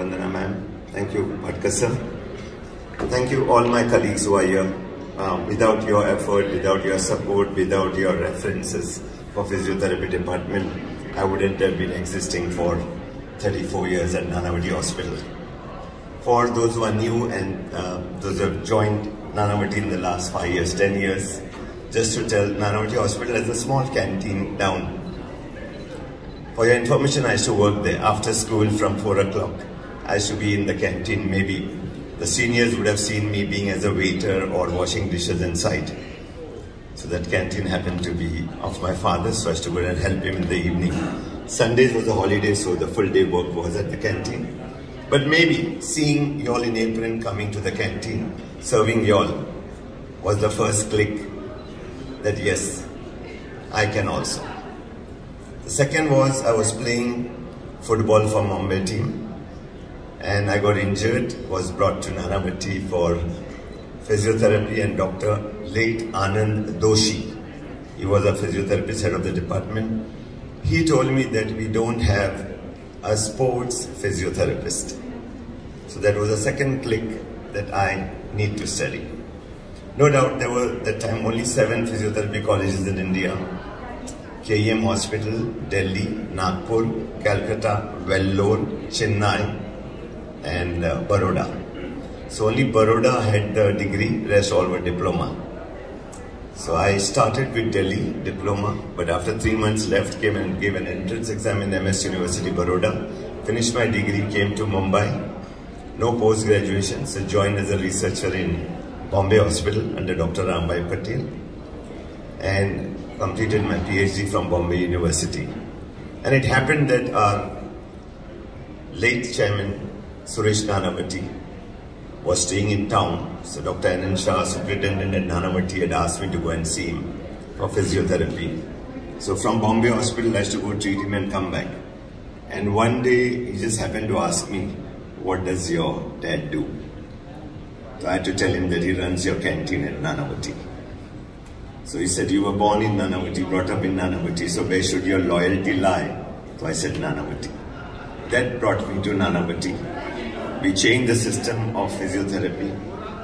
Vandana ma'am. Thank you, Bhatkar sir. Thank you all my colleagues who are here. Without your effort, without your support, without your references for physiotherapy department, I wouldn't have been existing for 34 years at Nanavati Hospital. For those who are new and those who have joined Nanavati in the last 5 years, 10 years, just to tell, Nanavati Hospital has a small canteen down. For your information, I used to work there. After school from 4 o'clock, I used to be in the canteen. Maybe the seniors would have seen me being as a waiter or washing dishes inside. So that canteen happened to be of my father's, so I used to go and help him in the evening. Sundays was a holiday, so the full day work was at the canteen. But maybe seeing y'all in apron coming to the canteen, serving y'all, was the first click that yes, I can also. The second was I was playing football for Mumbai team and I got injured, was brought to Nanavati for physiotherapy, and Dr. late Anand Doshi, he was a physiotherapist, head of the department. He told me that we don't have a sports physiotherapist. So that was a second click that I need to study. No doubt there were at that time only 7 physiotherapy colleges in India. KEM Hospital, Delhi, Nagpur, Calcutta, Vellore, Chennai and Baroda. So only Baroda had the degree, rest all were diploma. So I started with Delhi, diploma, but after 3 months left, came and gave an entrance exam in MS University, Baroda. Finished my degree, came to Mumbai. No post-graduation, so joined as a researcher in Bombay Hospital under Dr. Rambhai Patel and completed my PhD from Bombay University. And it happened that our late chairman, Suresh Nanavati, was staying in town. So Dr. Anand Shah, superintendent at Nanavati, had asked me to go and see him for physiotherapy. So from Bombay Hospital, I used to go treat him and come back. And one day, he just happened to ask me, what does your dad do? So I had to tell him that he runs your canteen at Nanavati. So he said, you were born in Nanavati, brought up in Nanavati, so where should your loyalty lie? So I said, Nanavati. That brought me to Nanavati. We changed the system of physiotherapy,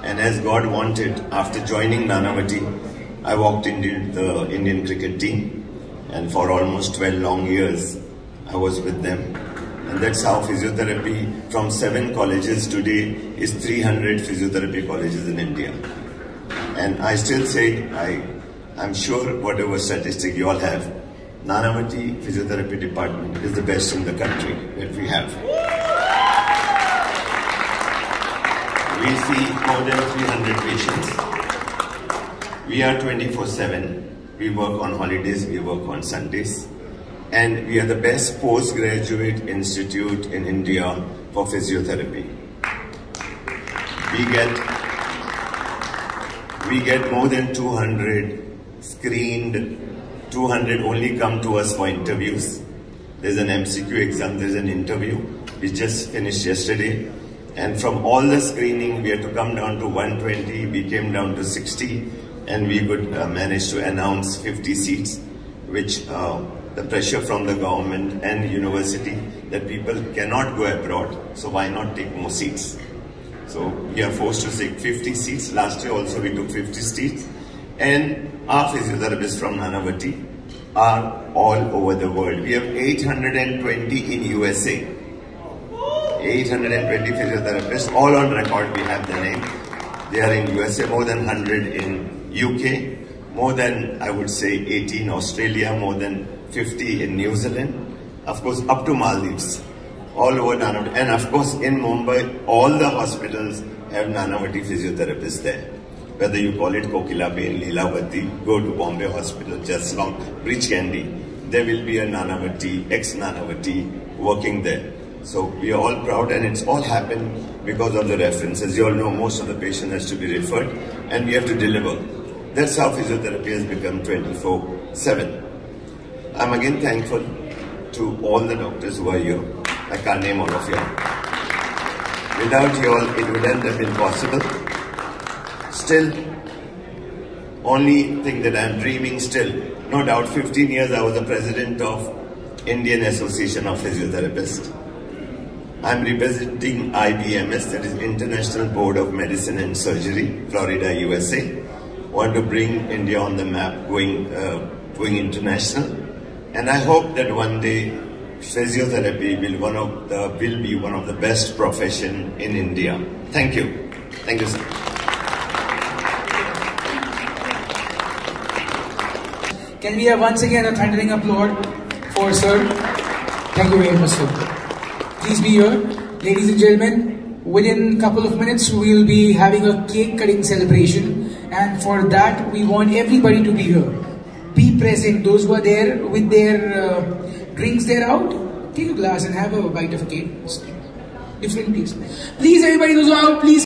and as God wanted, after joining Nanavati, I walked into the Indian cricket team, and for almost 12 long years, I was with them. And that's how physiotherapy from 7 colleges today is 300 physiotherapy colleges in India. And I still say, I'm sure whatever statistic you all have, Nanavati Physiotherapy Department is the best in the country that we have. We see more than 300 patients. We are 24/7. We work on holidays, we work on Sundays. And we are the best postgraduate institute in India for physiotherapy. We get more than 200 screened, 200 only come to us for interviews. There's an MCQ exam, there's an interview. We just finished yesterday. And from all the screening, we had to come down to 120, we came down to 60, and we could manage to announce 50 seats, which the pressure from the government and university that people cannot go abroad, so why not take more seats? So we are forced to take 50 seats. Last year also we took 50 seats, and our physiotherapists from Nanavati are all over the world. We have 820 in USA. 820 physiotherapists, all on record, we have the name. They are in USA, more than 100 in UK, more than, I would say, 80 in Australia, more than 50 in New Zealand, of course up to Maldives, all over Nanavati. And of course in Mumbai, all the hospitals have Nanavati physiotherapists there. Whether you call it Kokilaben, Leelavati, go to Bombay Hospital, Jaslong, Bridge Candy, there will be a Nanavati, ex-Nanavati working there. So we are all proud, and it's all happened because of the references. You all know most of the patient has to be referred and we have to deliver. That's how physiotherapy has become 24/7. I'm again thankful to all the doctors who are here. I can't name all of you. Without you all, it wouldn't have been possible. Still, only thing that I'm dreaming still, no doubt 15 years I was the president of Indian Association of Physiotherapists. I'm representing IBMS, that is International Board of Medicine and Surgery, Florida, USA. Want to bring India on the map, going international. And I hope that one day physiotherapy will be one of the best profession in India. Thank you. Thank you, sir. Can we have once again a thundering applause for sir? Thank you very much, sir. Please be here. Ladies and gentlemen, within a couple of minutes, we will be having a cake cutting celebration. And for that, we want everybody to be here. Be present. Those who are there with their drinks there out, take a glass and have a bite of a cake. Different taste. Please, everybody, those who are out, please.